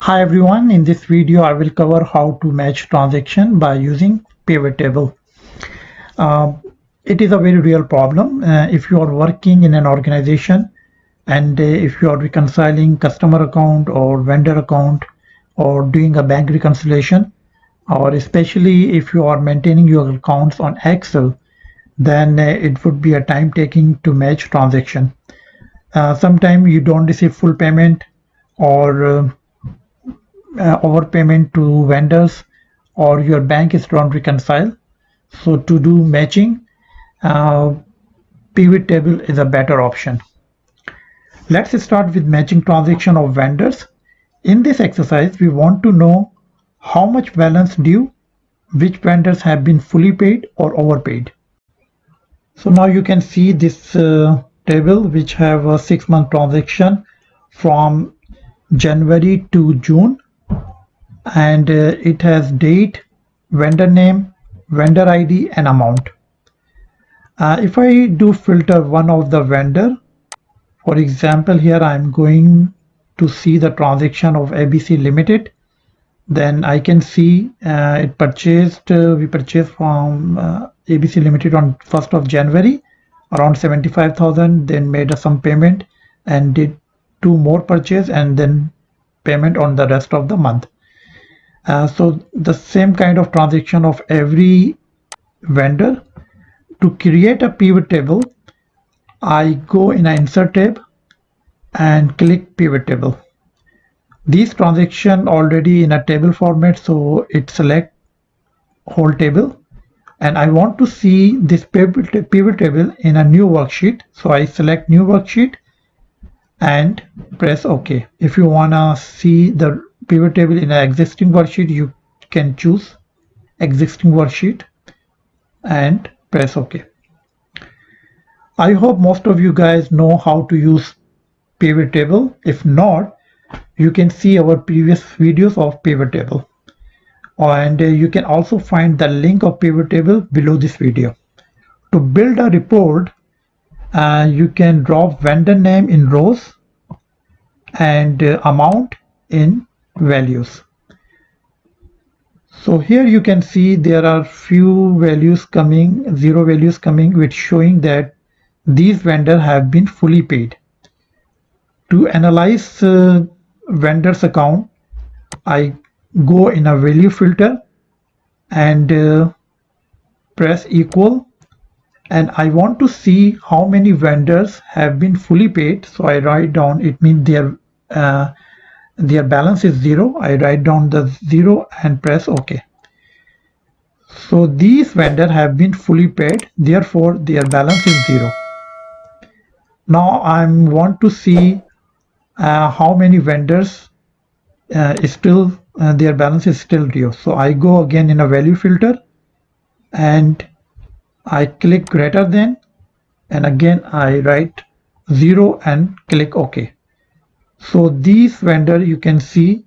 Hi everyone, in this video I will cover how to match transaction by using pivot table. Uh, it is a very real problem if you are working in an organization and if you are reconciling customer account or vendor account or doing a bank reconciliation, or especially if you are maintaining your accounts on Excel, then it would be a time taking to match transaction. Sometimes you don't receive full payment or overpayment to vendors, or your bank is don't reconcile. So to do matching, uh, pivot table is a better option. Let's start with matching transaction of vendors. In this exercise, we want to know how much balance due, which vendors have been fully paid or overpaid. So now you can see this table which have a 6-month transaction from January to June, and it has date, vendor name, vendor ID and amount. If I do filter one of the vendor, for example here I'm going to see the transaction of ABC Limited, then I can see we purchased from ABC Limited on 1st of January around 75,000, then made some payment and did 2 more purchase and then payment on the rest of the month. So the same kind of transaction of every vendor. To create a pivot table, I go in an insert tab and click pivot table. These transaction already in a table format, so it select whole table, and I want to see this pivot table in a new worksheet, so I select new worksheet and press OK. If you wanna see the pivot table in an existing worksheet, you can choose existing worksheet and press OK. I hope most of you guys know how to use pivot table. If not, you can see our previous videos of pivot table, and you can also find the link of pivot table below this video. To build a report, you can drop vendor name in rows and amount in values. So here you can see there are few values coming, 0 values coming, which showing that these vendors have been fully paid. To analyze vendor's account, I go in a value filter and press equal, and I want to see how many vendors have been fully paid. So I write down, it means their balance is 0. I write down the 0 and press OK. So these vendors have been fully paid, therefore their balance is 0. Now I want to see how many vendors still their balance is still due. So I go again in a value filter and I click greater than, and again I write 0 and click OK. So these vendor you can see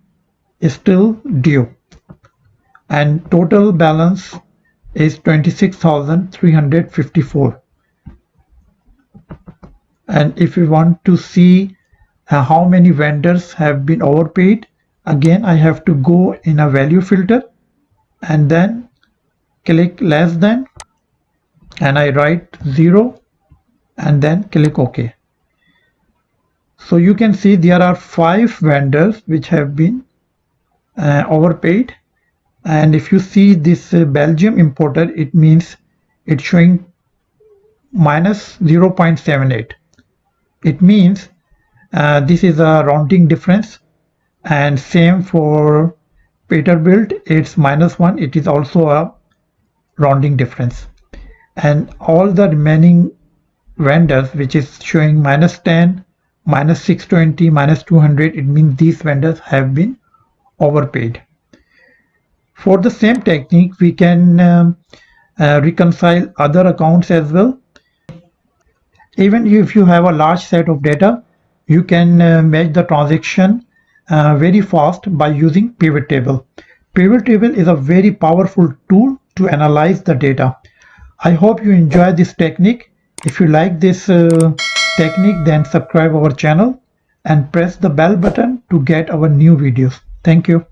is still due, and total balance is 26,354. And if you want to see how many vendors have been overpaid, again I have to go in a value filter and then click less than, and I write 0 and then click OK. So you can see there are 5 vendors which have been overpaid, and if you see this Belgium importer, it means it's showing minus 0.78. It means this is a rounding difference, and same for Peterbilt, it's -1. It is also a rounding difference, and all the remaining vendors which is showing -10, -620, -200, it means these vendors have been overpaid. For the same technique, we can reconcile other accounts as well. Even if you have a large set of data, you can match the transaction very fast by using pivot table. Pivot table is a very powerful tool to analyze the data. I hope you enjoy this technique. If you like this technique, then subscribe our channel and press the bell button to get our new videos. Thank you.